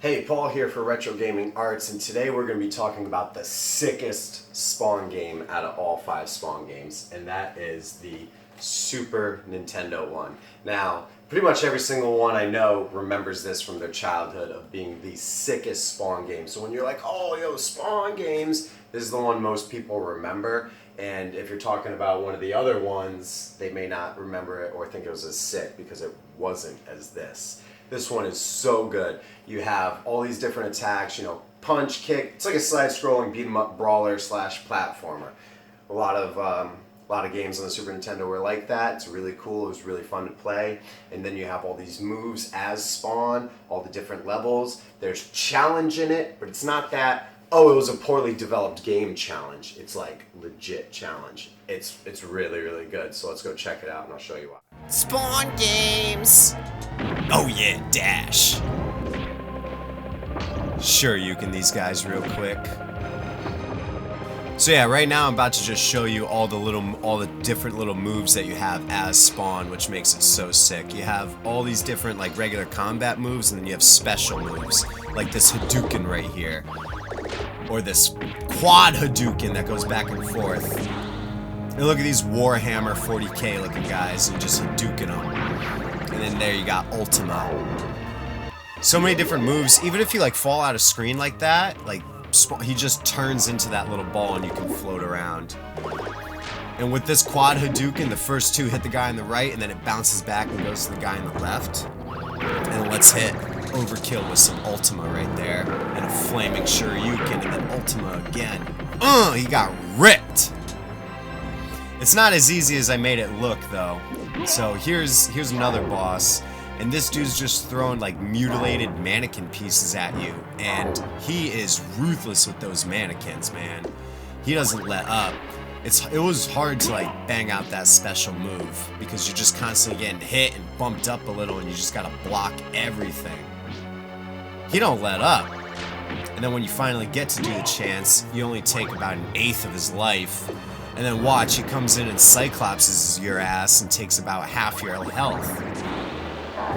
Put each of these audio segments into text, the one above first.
Hey, Paul here for Retro Gaming Arts, and today we're going to be talking about the sickest Spawn game out of all 5 Spawn games, and that is the Super Nintendo one. Now, pretty much every single one I know remembers this from their childhood of being the sickest Spawn game. So when you're like, oh, yo, Spawn games, this is the one most people remember. And if you're talking about one of the other ones, they may not remember it or think it was as sick because it wasn't as this. This one is so good. You have all these different attacks, punch, kick. It's like a side-scrolling beat-em-up brawler slash platformer. A lot of games on the Super Nintendo were like that. It's really cool. It was really fun to play. And then you have all these moves as Spawn, all the different levels. There's challenge in it, but it's not that, oh, it was a poorly developed game challenge. It's like legit challenge. It's really, really good. So let's go check it out and I'll show you why. Spawn games! Oh yeah, dash! Sure, you can these guys real quick. So yeah, right now I'm about to just show you all the different little moves that you have as Spawn, which makes it so sick. You have all these different like regular combat moves, and then you have special moves, like this Hadouken right here. Or this quad Hadouken that goes back and forth. And look at these Warhammer 40k looking guys and just Hadouken them. And then there you got Ultima. So many different moves. Even if you like fall out of screen like that, like he just turns into that little ball and you can float around. And with this quad Hadouken, the first two hit the guy on the right and then it bounces back and goes to the guy on the left. And let's hit overkill with some Ultima right there. And a flaming Shoryuken and then Ultima again. He got ripped! It's not as easy as I made it look, though. So here's another boss, and this dude's just throwing like mutilated mannequin pieces at you, and he is ruthless with those mannequins, man. He doesn't let up. It was hard to like bang out that special move because you're just constantly getting hit and bumped up a little, and you just gotta block everything. He don't let up. And then when you finally get to do the chance, you only take about 1/8 of his life. And then watch, he comes in and Cyclopses your ass and takes about half your health.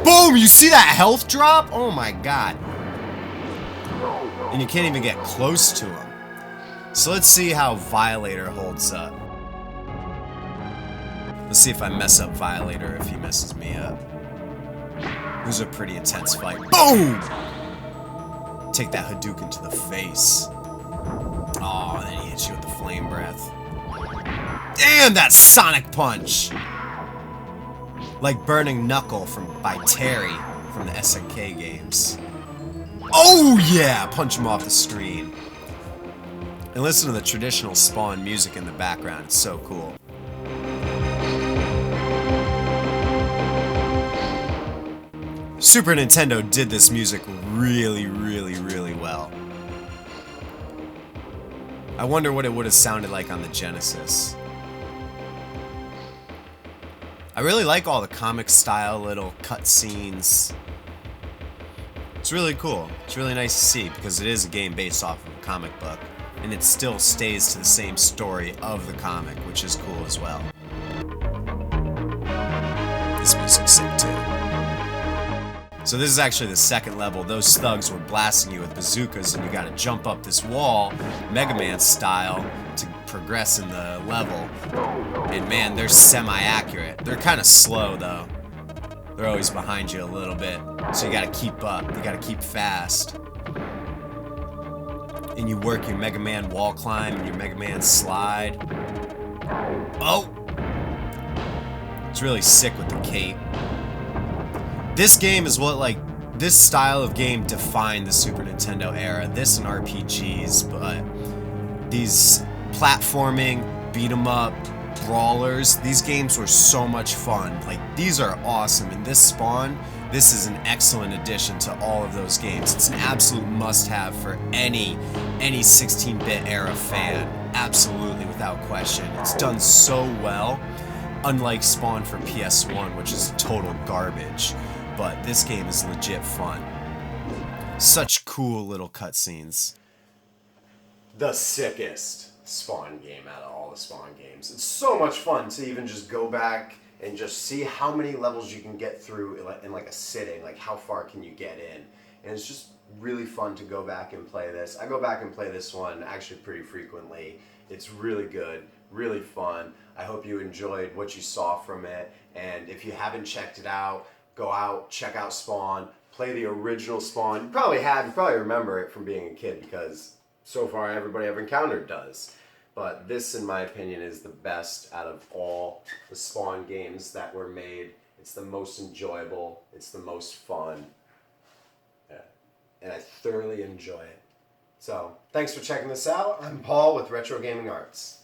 Boom! You see that health drop? Oh my god. And you can't even get close to him. So let's see how Violator holds up. Let's see if I mess up Violator, if he messes me up. It was a pretty intense fight. Boom! Take that Hadouken to the face. Oh, and then he hits you with the flame breath. Damn, that Sonic Punch! Like Burning Knuckle by Terry from the SNK games. Oh yeah! Punch him off the screen. And listen to the traditional Spawn music in the background. It's so cool. Super Nintendo did this music really, really, really well. I wonder what it would have sounded like on the Genesis. I really like all the comic style little cutscenes. It's really cool. It's really nice to see because it is a game based off of a comic book. And it still stays to the same story of the comic, which is cool as well. This music's sick too. So this is actually the second level. Those thugs were blasting you with bazookas and you gotta jump up this wall, Mega Man style, to progress in the level. And man, they're semi-accurate. They're kinda slow though. They're always behind you a little bit. So you gotta keep up, you gotta keep fast. And you work your Mega Man wall climb and your Mega Man slide. Oh! It's really sick with the cape. This game is what, this style of game defined the Super Nintendo era. This and RPGs, but these platforming, beat 'em up, brawlers, these games were so much fun. Like, these are awesome, and this Spawn, this is an excellent addition to all of those games. It's an absolute must-have for any 16-bit era fan. Absolutely, without question. It's done so well, unlike Spawn for PS1, which is total garbage. But this game is legit fun. Such cool little cutscenes. The sickest Spawn game out of all the Spawn games. It's so much fun to even just go back and just see how many levels you can get through in like a sitting, like how far can you get in. and it's just really fun to go back and play this. I go back and play this one actually pretty frequently. It's really good, really fun. I hope you enjoyed what you saw from it, and if you haven't checked it out, go out, check out Spawn, play the original Spawn. You probably remember it from being a kid, because so far everybody I've encountered does. But this, in my opinion, is the best out of all the Spawn games that were made. It's the most enjoyable, it's the most fun, and I thoroughly enjoy it. So, thanks for checking this out. I'm Paul with Retro Gaming Arts.